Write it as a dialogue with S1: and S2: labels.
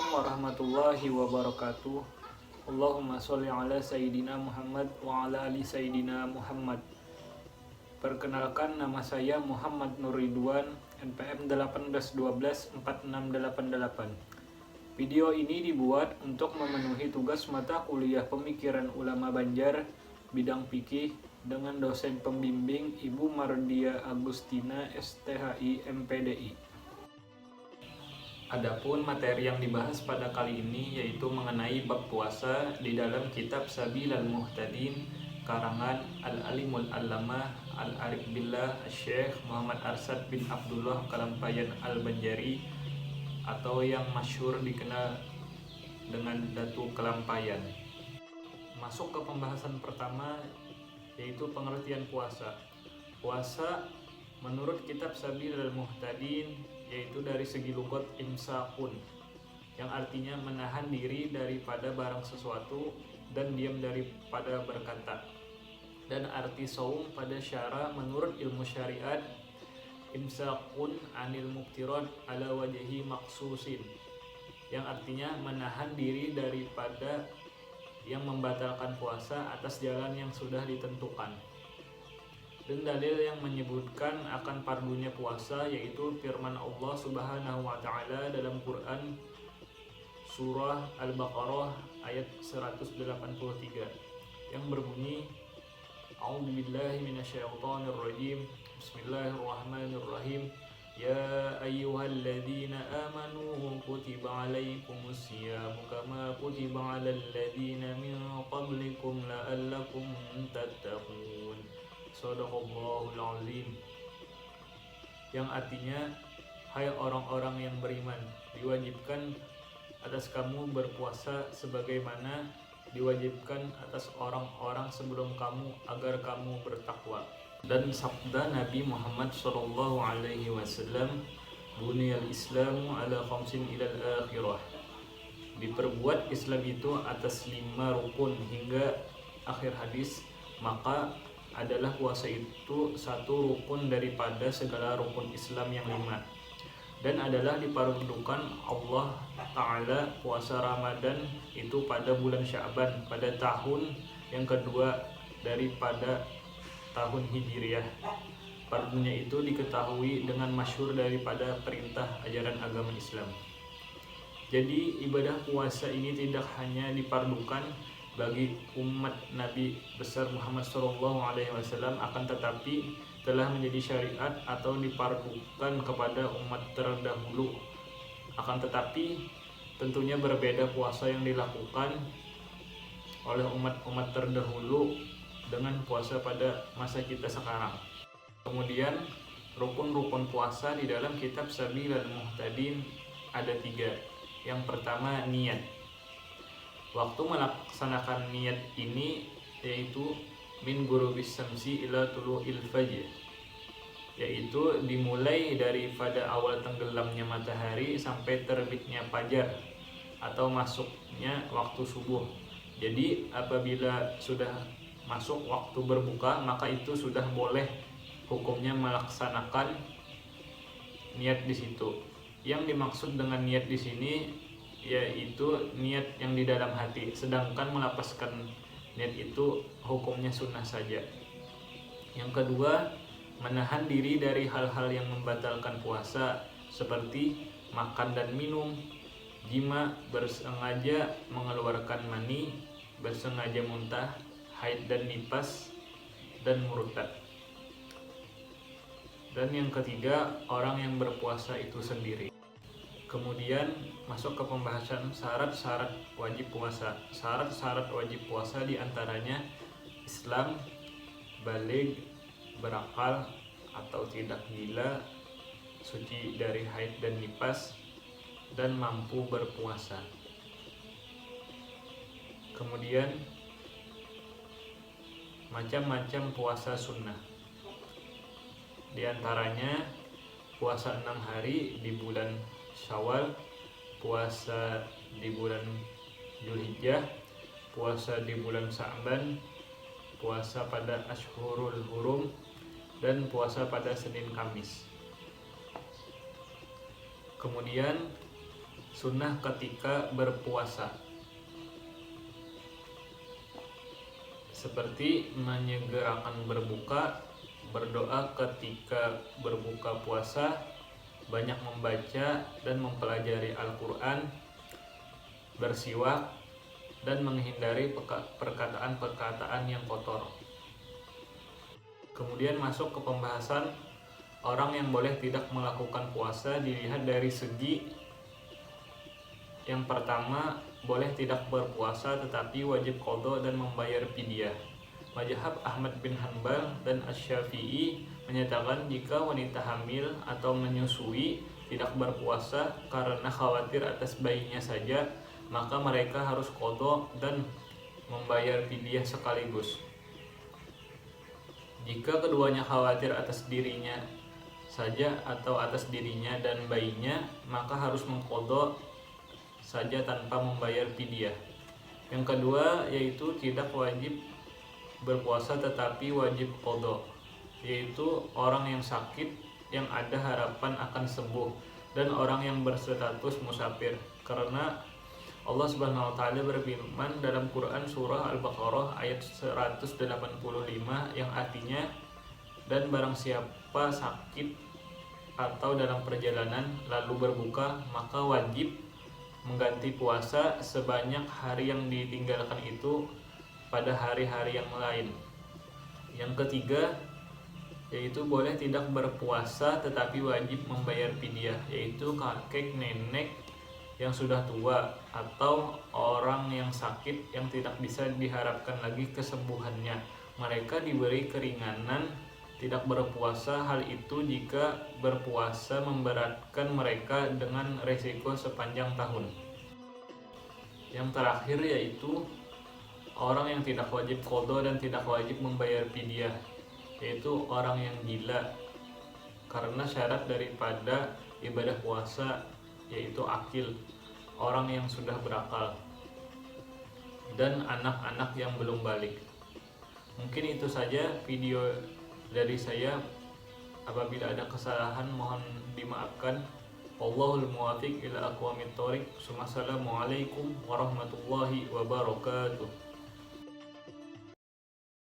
S1: Assalamualaikum warahmatullahi wabarakatuh. Allahumma sholli ala Sayyidina Muhammad wa ala ali Sayyidina Muhammad. Perkenalkan, nama saya Muhammad Nur Ridwan, NPM 18124688. Video ini dibuat untuk memenuhi tugas mata kuliah Pemikiran Ulama Banjar bidang fikih dengan dosen pembimbing Ibu Mardia Agustina STHI MPDI. Adapun materi yang dibahas pada kali ini yaitu mengenai bab puasa di dalam kitab Sabilal Muhtadin karangan Al-Alimul Allamah Al-Arif Billah Syekh Muhammad Arsad bin Abdullah Kalampayan Al-Banjari atau yang masyhur dikenal dengan Datu Kalampayan. Masuk ke pembahasan pertama yaitu pengertian puasa. Puasa menurut kitab Sabilal Muhtadin yaitu dari segi lugat imsakun, yang artinya menahan diri daripada barang sesuatu dan diam daripada berkata. Dan arti saum pada syara menurut ilmu syariat imsakun anil muktirad ala wajhi maksusin, yang artinya menahan diri daripada yang membatalkan puasa atas jalan yang sudah ditentukan. Dan dalil yang menyebutkan akan pardunya puasa yaitu firman Allah Subhanahu wa taala dalam Quran surah Al-Baqarah ayat 183 yang berbunyi A'udzubillahi minasyaitonirrajim. Bismillahirrahmanirrahim. Ya ayyuhalladzina amanu kutiba alaikumus syiyamu kama kutiba alal ladzina min qablikum la'allakum tattaqun. Shadaqallahul azim. Yang artinya, hai orang-orang yang beriman, diwajibkan atas kamu berpuasa sebagaimana diwajibkan atas orang-orang sebelum kamu agar kamu bertakwa. Dan sabda Nabi Muhammad SAW, buniyal islamu ala khamsin ilal akhirah. Diperbuat Islam itu atas 5 rukun hingga akhir hadis, maka adalah puasa itu satu rukun daripada segala rukun Islam yang 5, dan adalah diperuntukkan Allah Ta'ala puasa Ramadan itu pada bulan Sya'ban pada tahun yang kedua daripada tahun Hijriah. Fardunya itu diketahui dengan masyhur daripada perintah ajaran agama Islam. Jadi ibadah puasa ini tidak hanya dipardukan bagi umat Nabi besar Muhammad SAW, akan tetapi telah menjadi syariat atau dipardukan kepada umat terdahulu. Akan tetapi tentunya berbeda puasa yang dilakukan oleh umat-umat terdahulu dengan puasa pada masa kita sekarang. Kemudian rukun-rukun puasa di dalam kitab Sabilal Muhtadin ada 3. Yang pertama, niat. Waktu melaksanakan niat ini yaitu min ghurubis syamsi ila tulu'il fajr, yaitu dimulai daripada awal tenggelamnya matahari sampai terbitnya fajar atau masuknya waktu subuh. Jadi apabila sudah masuk waktu berbuka, maka itu sudah boleh hukumnya melaksanakan niat di situ. Yang dimaksud dengan niat di sini yaitu niat yang di dalam hati, sedangkan melepaskan niat itu hukumnya sunnah saja. Yang kedua, menahan diri dari hal-hal yang membatalkan puasa seperti makan dan minum, jima, bersengaja mengeluarkan mani, bersengaja muntah, haid dan nifas, dan murtad. Dan yang ketiga, orang yang berpuasa itu sendiri. Kemudian masuk ke pembahasan syarat-syarat wajib puasa. Syarat-syarat wajib puasa diantaranya Islam, baligh, berakal atau tidak gila, suci dari haid dan nifas, dan mampu berpuasa. Kemudian macam-macam puasa sunnah. Di antaranya puasa 6 hari di bulan Syawal, puasa di bulan Dzulhijjah, puasa di bulan Sa'ban, puasa pada Ashhurul Hurum, dan puasa pada Senin Kamis. Kemudian sunnah ketika berpuasa, seperti menyegerakan berbuka, berdoa ketika berbuka puasa, banyak membaca dan mempelajari Al-Quran, bersiwak, dan menghindari perkataan-perkataan yang kotor. Kemudian masuk ke pembahasan orang yang boleh tidak melakukan puasa dilihat dari segi yang pertama, boleh tidak berpuasa tetapi wajib qadha dan membayar fidyah. Mazhab Ahmad bin Hanbal dan Asy-Syafi'i menyatakan jika wanita hamil atau menyusui tidak berpuasa karena khawatir atas bayinya saja, maka mereka harus qadha dan membayar fidyah sekaligus. Jika keduanya khawatir atas dirinya saja atau atas dirinya dan bayinya, maka harus mengqadha saja tanpa membayar fidyah. Yang kedua yaitu tidak wajib berpuasa tetapi wajib qadha, yaitu orang yang sakit yang ada harapan akan sembuh dan orang yang berstatus musafir, karena Allah Subhanahu wa taala berfirman dalam Quran surah Al-Baqarah ayat 185 yang artinya, dan barang siapa sakit atau dalam perjalanan lalu berbuka, maka wajib mengganti puasa sebanyak hari yang ditinggalkan itu pada hari-hari yang lain. Yang ketiga yaitu boleh tidak berpuasa tetapi wajib membayar fidyah, yaitu kakek nenek yang sudah tua atau orang yang sakit yang tidak bisa diharapkan lagi kesembuhannya. Mereka diberi keringanan tidak berpuasa, hal itu jika berpuasa memberatkan mereka dengan resiko sepanjang tahun. Yang terakhir yaitu orang yang tidak wajib qadha dan tidak wajib membayar fidyah, yaitu orang yang gila, karena syarat daripada ibadah puasa yaitu akil, orang yang sudah berakal, dan anak-anak yang belum balik. Mungkin itu saja video dari saya. Apabila ada kesalahan mohon dimaafkan. Wallahul muwaffiq ila aqwamit thoriq. Wassalamualaikum warahmatullahi wabarakatuh.